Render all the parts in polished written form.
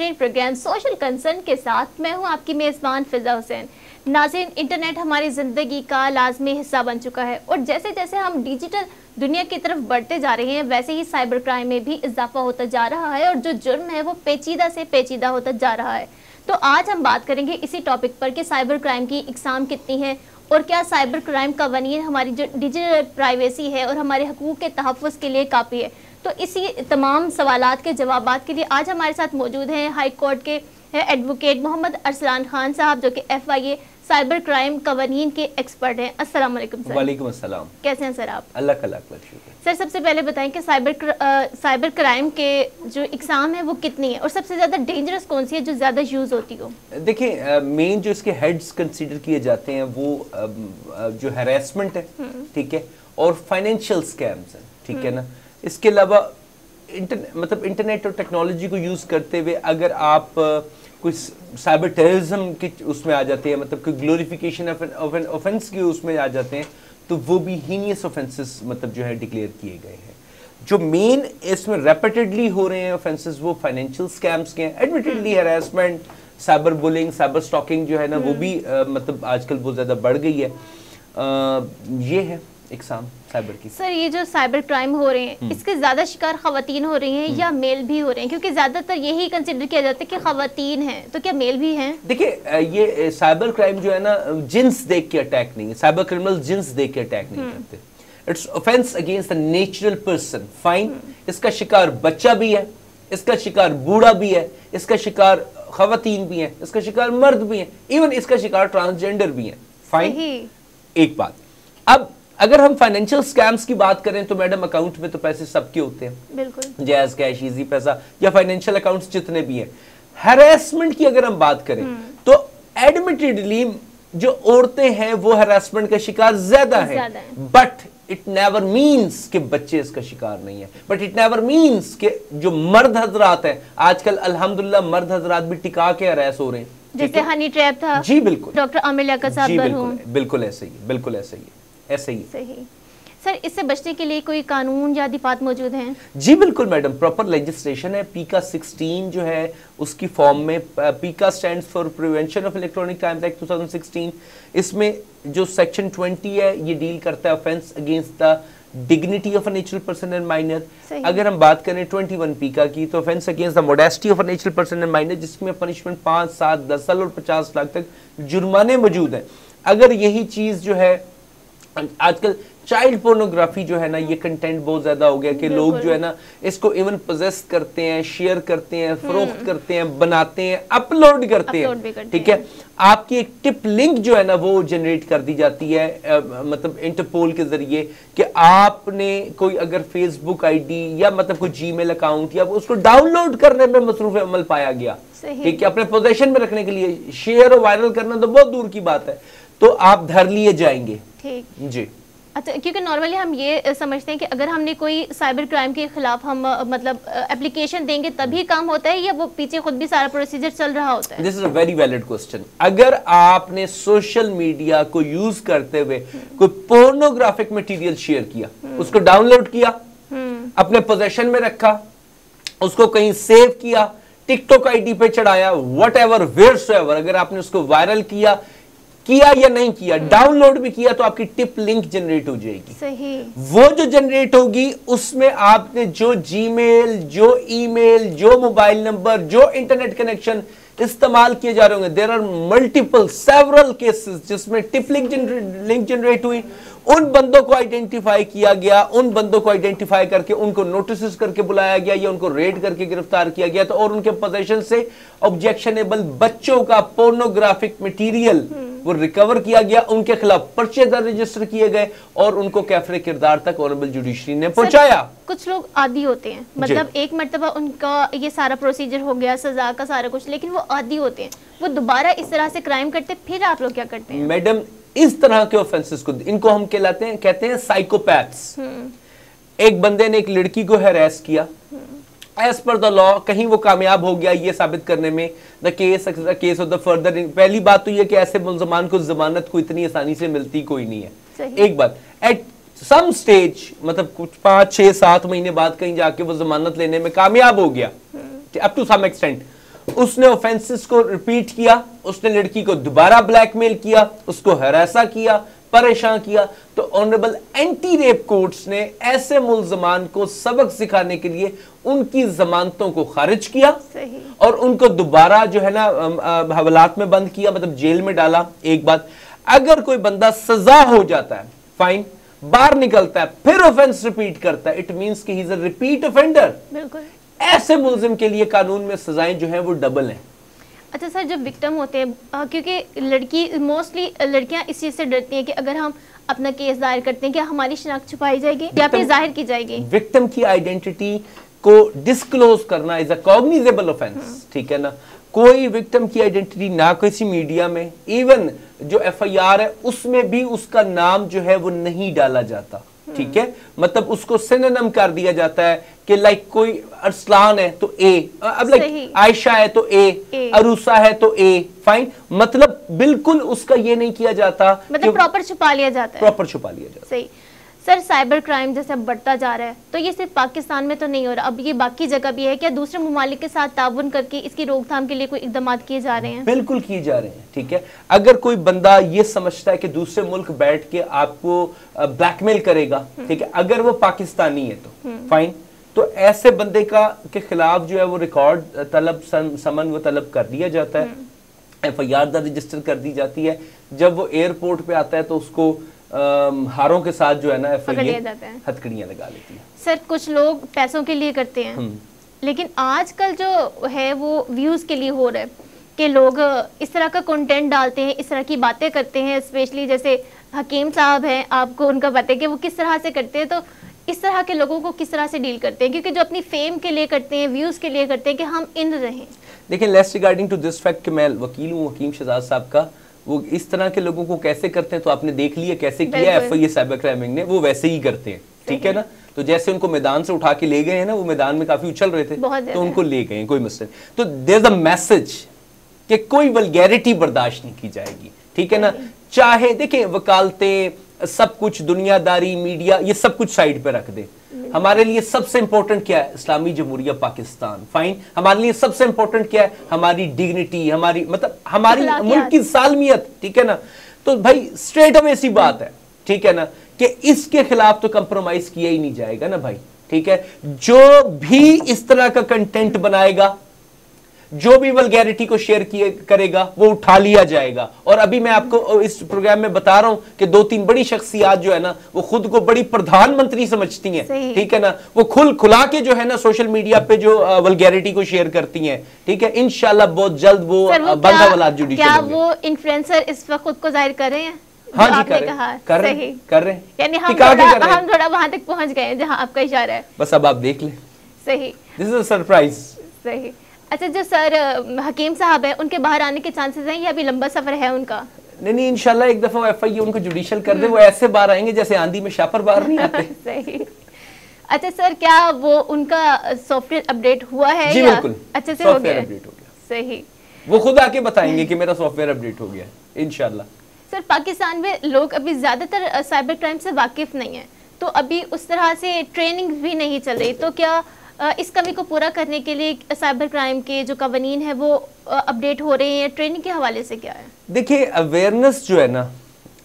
बेहतरीन programme social concern के साथ मैं हूं आपकी मेज़बान फिजा हुसैन। नाज़रीन, इंटरनेट हमारी ज़िंदगी का लाजमी हिस्सा बन चुका है और जैसे जैसे हम डिजिटल दुनिया की तरफ बढ़ते जा रहे हैं वैसे ही साइबर क्राइम में भी इजाफा होता जा रहा है और जो जुर्म है वो पेचीदा से पेचीदा होता जा रहा है। तो आज हम बात करेंगे इसी टॉपिक पर कि साइबर क्राइम की इकसाम कितनी है और क्या साइबर क्राइम कवानीन हमारी जो डिजिटल प्राइवेसी है और हमारे हकूक़ के तहफ़्फ़ुज़ के लिए काफ़ी है। तो इसी तमाम सवालात के जवाबात के लिए आज हमारे साथ मौजूद हैं हाई कोर्ट के एडवोकेट मोहम्मद अरसलान खान साहब, जो कि FIA साइबर क्राइम कवानीन के एक्सपर्ट हैं। अस्सलाम वालेकुम सर। वालेकुम अस्सलाम। कैसे हैं सर आप? अल्लाह का लाख शुक्र। सर, सबसे पहले बताएं कि साइबर क्राइम के जो इकसाम है वो कितनी है और सबसे ज़्यादा डेंजरस कौन सी है जो ज़्यादा यूज़ होती हो? देखिए, मेन जो इसके हेड्स कंसीडर किए जाते हैं वो जो हैरेसमेंट है, ठीक है, और फाइनेंशियल स्कैम्स हैं, ठीक है ना। इसके अलावा मतलब इंटरनेट और टेक्नोलॉजी को यूज़ करते हुए अगर आप कोई साइबर टेररिज्म के उसमें आ जाते हैं, मतलब कोई ग्लोरिफिकेशन ऑफ एन ऑफेंस के उसमें आ जाते हैं, तो वो भी हीनियस ऑफेंसेस मतलब जो है डिक्लेयर किए गए हैं। जो मेन इसमें रेपिटेडली हो रहे हैं ऑफेंसेस वो फाइनेंशियल स्कैम्स के हैं। Admittedly harassment, cyber bullying, cyber stalking जो है ना वो भी मतलब आजकल बहुत ज़्यादा बढ़ गई है। ये है इकसाम साइबर की। सर, ये जो साइबर क्राइम हो रहे हैं इसके ज्यादा शिकार खवातीन हो रही हैं या मेल भी हो रहे हैं? क्योंकि ज्यादातर यही कंसिडर किया जाता है कि खवातीन हैं, तो क्या मेल भी हैं? देखिए, ये साइबर क्राइम जो है ना जिन्स देख के अटैक नहीं है। साइबर क्रिमिनल जिन्स देख के अटैक नहीं करते। It's offence against the natural person. Fine, इसका शिकार बच्चा भी है, इसका शिकार बूढ़ा भी है, इसका शिकार खवातीन भी है, इसका शिकार मर्द भी है, इवन इसका शिकार ट्रांसजेंडर भी है। फाइन, एक बात। अब अगर हम फाइनेंशियल स्कैम्स की बात करें तो मैडम अकाउंट में तो पैसे सबके होते हैं, बिल्कुल, जैज, कैश, इजी पैसा या फाइनेंशियल अकाउंट्स जितने भी हैं। हैरेसमेंट की अगर हम बात करें तो एडमिटेडली जो औरतें हैं वो हैरेसमेंट का शिकार ज्यादा है, बट इट नेवर मीन्स कि बच्चे इसका शिकार नहीं है। बट इट नेवर मीन्स कि जो मर्द हजरात हैं, आजकल अल्हम्दुलिल्लाह मर्द हजरात भी टिका के हैरेस हो रहे हैं, जैसे हनी ट्रैप था। जी बिल्कुल, डॉक्टर आमिर लियाकत साहब, बिल्कुल ऐसे ही, बिल्कुल ऐसे ही, ऐसे ही। सही। सर, इससे बचने के लिए कोई कानून या दिफात मौजूद हैं? जी बिल्कुल मैडम, प्रॉपर लेजिस्लेशन है। पीका 16 जो है उसकी फॉर्म में, पीका stands for prevention of electronic crimes act 2016। इसमें जो सेक्शन 20 है ये डील करता है offence against the dignity of a natural person and minor. अगर हम बात करें 21 पीका की तो offence against the modesty of a natural person and minor, जिसमें पनिशमेंट 5, 7, 10 साल और 50 लाख तक जुर्माने मौजूद है। अगर यही चीज जो है आजकल चाइल्ड पोर्नोग्राफी जो है ना, ये कंटेंट बहुत ज्यादा हो गया कि लोग जो है ना इसको इवन पोजेस करते हैं, शेयर करते हैं, फरोख्त करते हैं, बनाते हैं, अपलोड करते हैं, ठीक है। आपकी एक टिप लिंक जो है ना वो जनरेट कर दी जाती है मतलब इंटरपोल के जरिए कि आपने कोई अगर फेसबुक आईडी या मतलब कोई जीमेल अकाउंट या उसको डाउनलोड करने में मसरूफ अमल पाया गया, ठीक है, अपने पोजेशन में रखने के लिए, शेयर और वायरल करना तो बहुत दूर की बात है, तो आप धर लिए जाएंगे। ठीक जी। अच्छा, क्योंकि नॉर्मली हम ये समझते हैं कि अगर हमने कोई साइबर क्राइम के खिलाफ हम मतलब एप्लीकेशन देंगे तभी काम होता है, या वो पीछे खुद भी सारा प्रोसीजर चल रहा होता है? This is a very valid question. अगर आपने सोशल मीडिया को यूज करते हुए कोई पोर्नोग्राफिक मटेरियल शेयर किया, उसको डाउनलोड किया, अपने पोजेशन में रखा, उसको कहीं सेव किया, टिकटॉक आईडी पे चढ़ाया, वट एवर वेयरसोएवर, अगर आपने उसको वायरल किया या नहीं किया, डाउनलोड भी किया, तो आपकी टिप लिंक जनरेट हो जाएगी। सही। वो जो जनरेट होगी उसमें आपने जो जीमेल, जो ईमेल, जो मोबाइल नंबर, जो इंटरनेट कनेक्शन इस्तेमाल किए जा रहे होंगे, there are multiple several cases जिसमें टिप लिंक जनरेट हुई, उन बंदों को आइडेंटिफाई किया गया, उन बंदों को आइडेंटिफाई करके उनको नोटिस करके बुलाया गया या उनको रेड करके गिरफ्तार किया गया, तो और उनके पोजीशन से ऑब्जेक्शनेबल बच्चों का पोर्नोग्राफिक मटेरियल वो रिकवर किया गया, उनके खिलाफ पर्चे दर्ज रजिस्टर किए गए और उनको कैफरे किरदार तक ऑनरेबल जुडिशरी ने पहुंचाया। कुछ लोग आदी होते हैं, मतलब एक मर्तबा उनका ये सारा प्रोसीजर हो गया, सजा का सारा कुछ, लेकिन वो आदी होते हैं, वो दोबारा इस तरह से क्राइम करते, फिर आप लोग क्या करते हैं? मैडम, इस तरह के ऑफेंसेस को इनको हम कहते हैं साइकोपैथ्स। एक बंदे ने एक लड़की को हैरेस किया, एज पर द लॉ कहीं वो कामयाब हो गया ये साबित करने में, the case of the further. पहली बात तो ये कि ऐसे मुल्ज़मान को जमानत को इतनी आसानी से मिलती कोई नहीं है। एक बात, एट सम स्टेज मतलब कुछ 5, 6, 7 महीने बाद कहीं जाके वो जमानत लेने में कामयाब हो गया अप टू सम एक्सटेंट, उसने ऑफेंसेस को रिपीट किया, उसने लड़की को दोबारा ब्लैकमेल किया, उसको हरासा किया, परेशान किया, तो ऑनरेबल एंटी रेप कोर्ट्स ने ऐसे मुल्जमान को सबक सिखाने के लिए उनकी जमानतों को खारिज किया और उनको दोबारा जो है ना हवालात में बंद किया, मतलब जेल में डाला। एक बात, अगर कोई बंदा सजा हो जाता है, फाइन, बाहर निकलता है, फिर ऑफेंस रिपीट करता है, इट मींस कि he is a repeat offender. बिल्कुल, ऐसे मुल्जिम के लिए कानून में सजाएं जो है वो डबल हैं। अच्छा सर, जब विक्टिम होते हैं, क्योंकि मोस्टली लड़कियां इस चीज़ से डरती हैं कि अगर हम अपना केस दायर करते हैं, क्या हमारी शनाख्त छुपाई जाएगी या फिर जाहिर की जाएगी? विक्टिम की आइडेंटिटी को डिस्क्लोज करना इज अ कॉग्निजेबल ऑफेंस, ठीक है ना। कोई विक्टिम की आइडेंटिटी ना किसी मीडिया में, इवन जो एफआईआर है उसमें भी उसका नाम जो है वो नहीं डाला जाता, ठीक है। मतलब उसको सिनोनिम कर दिया जाता है कि लाइक कोई अरसलान है तो ए, अब लाइक आयशा है तो ए, अरूसा है तो ए, फाइन। मतलब बिल्कुल उसका ये नहीं किया जाता, मतलब प्रॉपर छुपा लिया जाता है, प्रॉपर छुपा लिया जाता है। सही। सर, साइबर क्राइम जैसे अब बढ़ता जा रहा है, तो ये सिर्फ पाकिस्तान में तो नहीं हो रहा, अब ये बाकी जगह भी है। क्या दूसरे ममालिक के साथ ताउन करके इसकी रोकथाम के लिए कोई इकदाम किए जा रहे हैं? बिल्कुल किए जा रहे हैं, ठीक है। अगर कोई बंदा ये समझता है कि दूसरे मुल्क बैठ के आपको ब्लैकमेल करेगा, ठीक है, अगर वो पाकिस्तानी है तो फाइन, तो ऐसे बंदे के खिलाफ जो है वो रिकॉर्ड तलब समन वो तलब कर दिया जाता है, एफआईआर रजिस्टर कर दी जाती है। जब वो एयरपोर्ट पे आता है तो उसको हारों के साथ जो है ना हथकड़ियां लगा लेती है। सर, कुछ लोग पैसों के लिए करते हैं, लेकिन आजकल जो है वो व्यूज के लिए हो रहा है कि लोग इस तरह का कंटेंट डालते हैं, इस तरह की बातें करते हैं। स्पेशली जैसे हकीम साहब हैं, आपको उनका पता है कि वो किस तरह से करते हैं, तो इस तरह के लोगों को किस तरह से डील करते हैं? क्योंकि जो अपनी फेम के लिए करते हैं, व्यूज के लिए करते हैं कि हम इन रहें। देखिए, let's regarding to this fact कि मैं वकील हूँ हकीम शहजाद साहब का, वो इस तरह के लोगों को कैसे करते हैं तो आपने देख लिया कैसे किया एफआईए साइबर क्राइम ने, वो वैसे ही करते हैं, ठीक है ना। तो जैसे उनको मैदान से उठा के ले गए हैं ना, वो मैदान में काफी उछल रहे थे तो उनको ले गए, कोई मसला। तो देयर इज अ मैसेज कि कोई वल्गैरिटी बर्दाश्त नहीं की जाएगी, ठीक है ना। चाहे देखिए वकालतें, सब कुछ, दुनियादारी, मीडिया, ये सब कुछ साइड पे रख दे। हमारे लिए सबसे इंपॉर्टेंट क्या है? इस्लामी जमहूरिया पाकिस्तान, फाइन। हमारे लिए सबसे इंपॉर्टेंट क्या है? हमारी डिग्निटी, हमारी मतलब हमारी मुल्क की सालमियत, ठीक है ना। तो भाई स्ट्रेट अवे सी बात है, ठीक है ना, कि इसके खिलाफ तो कंप्रोमाइज किया ही नहीं जाएगा ना भाई, ठीक है। जो भी इस तरह का कंटेंट बनाएगा, जो भी वल्गैरिटी को शेयर करेगा, वो उठा लिया जाएगा। और अभी मैं आपको इस प्रोग्राम में बता रहा हूं कि 2-3 बड़ी शख्सियात जो है ना, वो खुद को बड़ी प्रधानमंत्री समझती हैं, ठीक है ना। वो खुला के जो है ना सोशल मीडिया पे जो वल्गैरिटी को शेयर करती हैं, ठीक है। इंशाल्लाह बहुत जल्द वो बंदा जुडिशल क्या वो इन्फ्लुएंसर इस वक्त खुद को जाहिर कर रहे हैं? हाँ जी, कर रहे हैं। यानी हम थोड़ा वहां तक पहुंच गए हैं जहां आपका इशारा है, बस अब आप देख लें। सही, दिस इज अ सरप्राइज। सही। अच्छा, जो सर हकीम साहब हैं, उनके बाहर आने के चांसेस हैं या अभी लंबा सफर है उनका? नहीं, इंशाल्लाह एक दफा एफआईए उनको जुडिशल कर दे, वो ऐसे बाहर आएंगे जैसे आंधी में शापर बाहर नहीं आते। सही। अच्छा सर, क्या वो उनका सॉफ्टवेयर अपडेट हुआ है? जी बिल्कुल, अच्छे से हो गया? अपडेट हो गया। सही। वो खुद आके बताएंगे कि मेरा सॉफ्टवेयर अपडेट हो गया इंशाल्लाह। सर, पाकिस्तान में लोग अभी ज्यादातर साइबर क्राइम से वाकिफ नहीं है, तो अभी उस तरह से ट्रेनिंग भी नहीं चल रही, तो क्या इस कमी को पूरा करने के लिए साइबर क्राइम के जो कवानीन है वो अपडेट हो रहे हैं? ट्रेनिंग के हवाले से क्या है? देखिए, अवेयरनेस जो है ना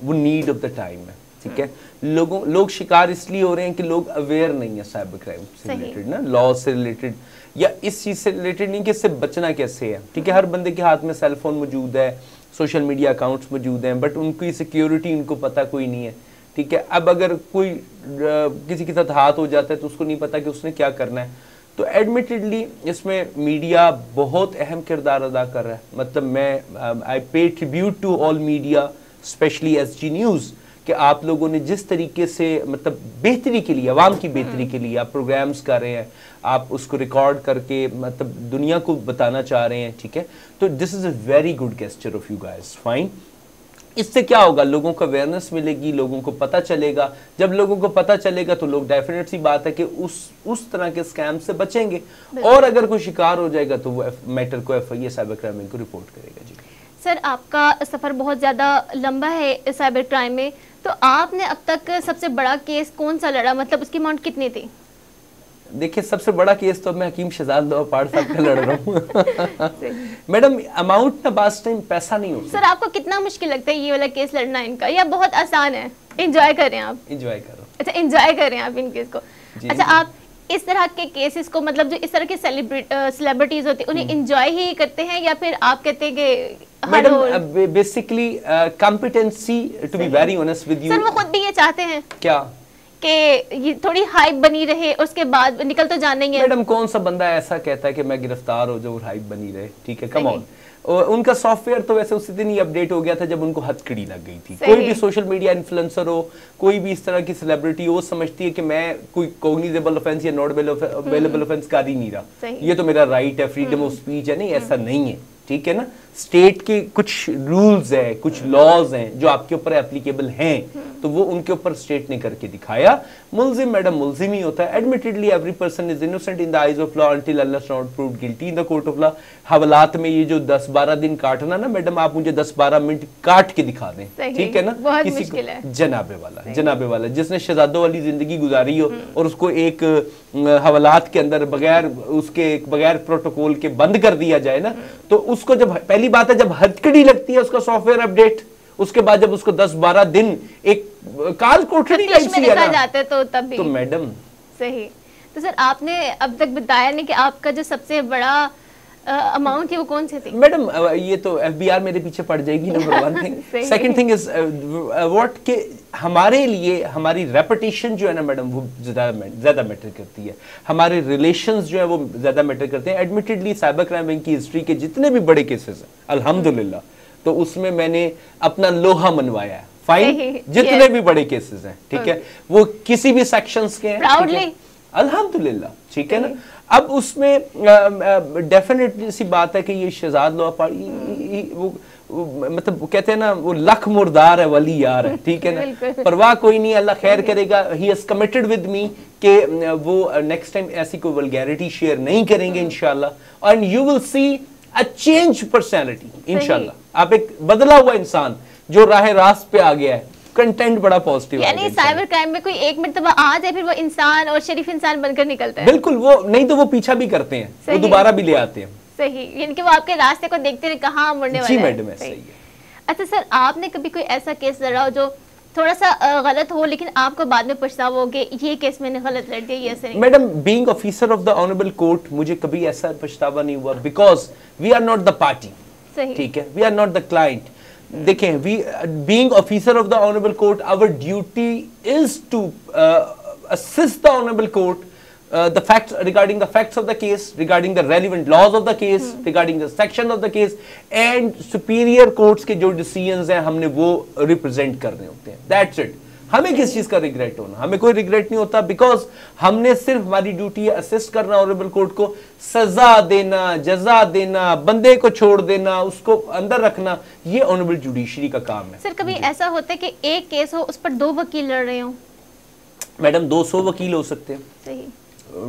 वो नीड ऑफ द टाइम है, ठीक है। लोग शिकार इसलिए हो रहे हैं कि लोग अवेयर नहीं है साइबर क्राइम से रिलेटेड ना, लॉ से रिलेटेड या इस चीज से रिलेटेड नहीं कि इससे बचना कैसे है, ठीक है। हर बंदे के हाथ में सेल फोन मौजूद है, सोशल मीडिया अकाउंट्स मौजूद हैं, बट उनकी सिक्योरिटी उनको पता कोई नहीं है, ठीक है। अब अगर कोई किसी के साथ हाथ हो जाता है तो उसको नहीं पता कि उसने क्या करना है। तो एडमिटेडली इसमें मीडिया बहुत अहम किरदार अदा कर रहा है। मतलब मैं I pay tribute to all media, specially SG news, कि आप लोगों ने जिस तरीके से मतलब बेहतरी के लिए, आवाम की बेहतरी के लिए आप प्रोग्राम्स कर रहे हैं, आप उसको रिकॉर्ड करके मतलब दुनिया को बताना चाह रहे हैं, ठीक है। तो this is a very good gesture of you guys, fine. इससे क्या होगा? लोगों को अवेयरनेस मिलेगी, लोगों को पता चलेगा। जब लोगों को पता चलेगा तो लोग डेफिनेट सी बात है कि उस तरह के स्कैम से बचेंगे, और अगर कोई शिकार हो जाएगा तो वो मैटर को एफआईए साइबर क्राइम को रिपोर्ट करेगा। जी सर, आपका सफ़र बहुत ज़्यादा लंबा है साइबर क्राइम में, तो आपने अब तक सबसे बड़ा केस कौन सा लड़ा? मतलब उसकी अमाउंट कितनी थी? देखिए सबसे बड़ा केस तो मैं हकीम शहजाद लोहापाड़ साहब का लड़ रहा हूँ। मैडम अमाउंट ना बास टाइम पैसा नहीं होता। सर आपको कितना मुश्किल लगता है ये वाला केस लड़ना इनका, या बहुत आसान है? एंजॉय कर रहे हैं आप? एंजॉय करो। अच्छा एंजॉय कर रहे हैं आप इन केस को। अच्छा आप इस तरह के केसेस को, मतलब जो इस तरह के सेलिब्रिटीज होते हैं उन्हें एंजॉय ही करते हैं, या फिर आप कहते हैं कि madam basically competency, to be very honest with you, sir वो खुद भी ये चाहते हैं क्या कि ये थोड़ी हाइप बनी रहे, उसके बाद निकल तो जाने ही है। मैडम कौन सा बंदा ऐसा कहता है कि मैं गिरफ्तार हो जाऊं और हाइप बनी रहे? ठीक है, कम ऑन। उनका सॉफ्टवेयर तो वैसे उसी दिन ही अपडेट हो गया था जब उनको हथकड़ी लग गई थी। कोई भी सोशल मीडिया इन्फ्लुएंसर हो, कोई भी इस तरह की सेलिब्रिटी हो, वो समझती है कि मैं कोई कॉग्निजेबल ऑफेंस या नॉट अवेलेबल ऑफेंस कर ही नहीं रहा, ये तो मेरा राइट है, फ्रीडम ऑफ स्पीच है। नहीं, ऐसा नहीं है, ठीक है ना। स्टेट के कुछ रूल्स है, कुछ लॉज हैं जो आपके ऊपर एप्लीकेबल हैं, तो वो उनके ऊपर स्टेट ने करके दिखाया। मुल्जिम मैडम मुल्जिम ही होता है। Admittedly every person is innocent in the eyes of law until अल्लाह is not proved guilty in the court of law. हवालात में ये जो 10-12 दिन काटना ना मैडम, आप मुझे 10-12 मिनट काट के दिखा दें, ठीक है ना। किसी को जनाबे वाला जिसने शहजादों वाली जिंदगी गुजारी हो और उसको एक हवालात के अंदर बगैर प्रोटोकॉल के बंद कर दिया जाए ना, तो उसको जब पहली बात है जब हथकड़ी लगती है उसका सॉफ्टवेयर अपडेट, उसके बाद जब उसको 10-12 दिन एक काल कोठरी जाते हैं तो तब भी तो मैडम सही। तो सर आपने अब तक बताया नहीं कि आपका जो सबसे बड़ा अमाउंट है वो कौन से थे? मैडम ये तो एफबीआर मेरे पीछे पड़ जाएगी, number 1 thing. Second thing is what के हमारे लिए हमारी रेपुटेशन जो है ना मैडम वो ज्यादा मैटर करती है, हमारे रिलेशंस जो है वो ज्यादा मैटर करते हैं। एडमिटेडली साइबर क्राइम बैंक की हिस्ट्री के जितने भी बड़े केसेस हैं अल्हम्दुलिल्लाह, तो उसमें मैंने अपना लोहा मनवाया है। फाइन, जितने भी बड़े केसेस हैं, ठीक है, वो किसी भी सेक्शंस के हैं, अल्हम्दुलिल्लाह, ठीक है ना। अब उसमें डेफिनेटली सी बात है कि ये शहजाद लोहापाड़ वो मतलब कहते हैं ना वो लख मुर्दार है वली यार है, ठीक है ना। परवाह कोई नहीं, अल्लाह खैर करेगा। He has committed with me कि वो नेक्स्ट टाइम ऐसी कोई वल्गैरिटी शेयर नहीं करेंगे इंशाल्लाह, and you will see a change personality इंशाल्लाह। आप एक बदला हुआ इंसान जो राह रास्त पे आ गया है, कंटेंट बड़ा पॉजिटिव है। यानी साइबर क्राइम में कोई एक मर्तबा आ जाए फिर वो इंसान और शरीफ इंसान बनकर निकलता है। बिल्कुल, वो नहीं तो वो पीछा भी करते हैं, वो दोबारा भी ले आते हैं। सही, यानी कि वो आपके रास्ते को देखते रहे कहाँ मुड़ने वाला है। जी मैडम सही है। अच्छा सर, आपने कभी कोई ऐसा केस लड़ा हो जो थोड़ा सा गलत हो लेकिन आपको बाद में पछतावा हो कि ये केस मैंने गलत लड़ दिया, ये ऐसे नहीं? Madam being officer of the honourable court मुझे कभी ऐसा पछतावा नहीं हुआ, because we are not the party, ठीक है, we are not the client. देखें, we being officer of the honourable court, our duty is to assist the honorable court the facts regarding the facts of the case, regarding the relevant laws of the case, regarding the section of the case, and superior courts के जो decisions हैं हमने वो represent करने होते हैं। That's it। हमें किस चीज का रिग्रेट होना? हमें कोई रिग्रेट नहीं होता, बिकॉज हमने सिर्फ हमारी ड्यूटी है असिस्ट करना ऑनरेबल कोर्ट को, सजा देना, जजा देना, बंदे को छोड़ देना, उसको अंदर रखना, ये ऑनरेबल जुडिशरी का काम है। सर कभी ऐसा होता है कि एक केस हो उस पर 2 वकील लड़ रहे हो? मैडम 200 वकील हो सकते हैं, सही,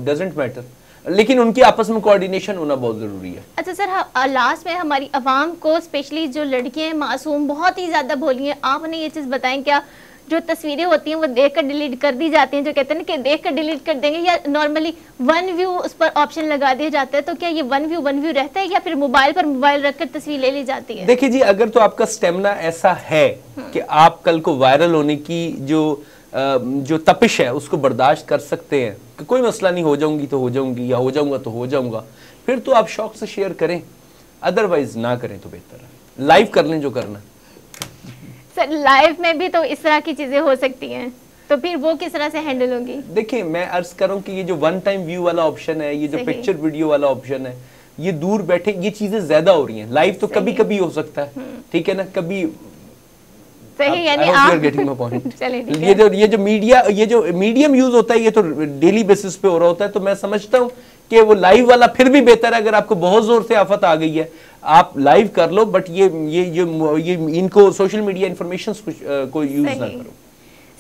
डजंट मैटर, लेकिन उनकी आपस में कोऑर्डिनेशन होना बहुत जरूरी है। अच्छा सर, लास्ट में हमारी आवाम को, स्पेशली जो लड़कियां मासूम बहुत ही ज्यादा भोली हैं, आपने ये चीज बताएं, क्या जो तस्वीरें होती हैं वो देखकर डिलीट कर दी जाती हैं, जो कहते हैं ना कि देखकर डिलीट कर देंगे, या नॉर्मली वन व्यू उस पर ऑप्शन लगा दिया जाता है, तो क्या ये वन व्यू रहता है या फिर मोबाइल पर मोबाइल रखकर तस्वीर ले ली जाती है? देखिए जी, अगर तो आपका स्टेमिना ऐसा है कि आप कल को वायरल होने की जो तपिश है उसको बर्दाश्त कर सकते हैं कि कोई मसला नहीं, हो जाऊंगी तो हो जाऊंगी, या हो जाऊंगा तो हो जाऊंगा, फिर तो आप शौक से शेयर करें, अदरवाइज ना करें तो बेहतर है। लाइव कर लें जो करना। सर लाइव में भी तो इस तरह की चीजें हो सकती हैं, तो फिर वो किस तरह से हैंडल होंगी? देखिए, मैं अर्ज करूं कि ये जो वन टाइम व्यू वाला ऑप्शन है, ये जो पिक्चर वीडियो वाला ऑप्शन है, ये दूर बैठे ये चीजें ज्यादा हो रही हैं। लाइव तो कभी कभी हो सकता है, ठीक है ना, कभी सही, यानी आप गेटिंग माय पॉइंट। ये जो मीडियम यूज होता है, ये तो डेली बेसिस पे हो रहा होता है, तो मैं समझता हूँ कि वो लाइव वाला फिर भी बेहतर है। अगर आपको बहुत जोर से आफत आ गई है, आप लाइव कर लो, बट ये इनको सोशल मीडिया इंफॉर्मेशन को यूज ना करो।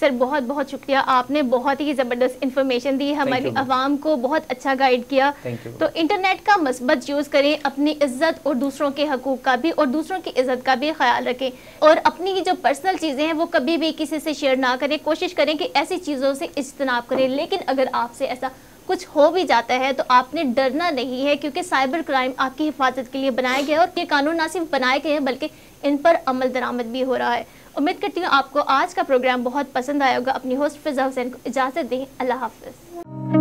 सर बहुत बहुत शुक्रिया, आपने बहुत ही ज़बरदस्त इन्फॉर्मेशन दी, हमारी आवाम को बहुत अच्छा गाइड किया। तो इंटरनेट का मस्बत यूज़ करें, अपनी इज्जत और दूसरों के हकूक़ का भी और दूसरों की इज्जत का भी ख्याल रखें, और अपनी जो पर्सनल चीज़ें हैं वो कभी भी किसी से शेयर ना करें। कोशिश करें कि ऐसी चीज़ों से इज्तनाब करें, लेकिन अगर आपसे ऐसा कुछ हो भी जाता है तो आपने डरना नहीं है, क्योंकि साइबर क्राइम आपकी हिफाजत के लिए बनाए गए और ये कानून ना सिर्फ बनाए गए हैं बल्कि इन पर अमल दरामद भी हो रहा है। उम्मीद करती हूँ आपको आज का प्रोग्राम बहुत पसंद आया होगा। अपनी होस्ट फिजा हुसैन को इजाज़त दें। अल्लाह हाफ़िज़।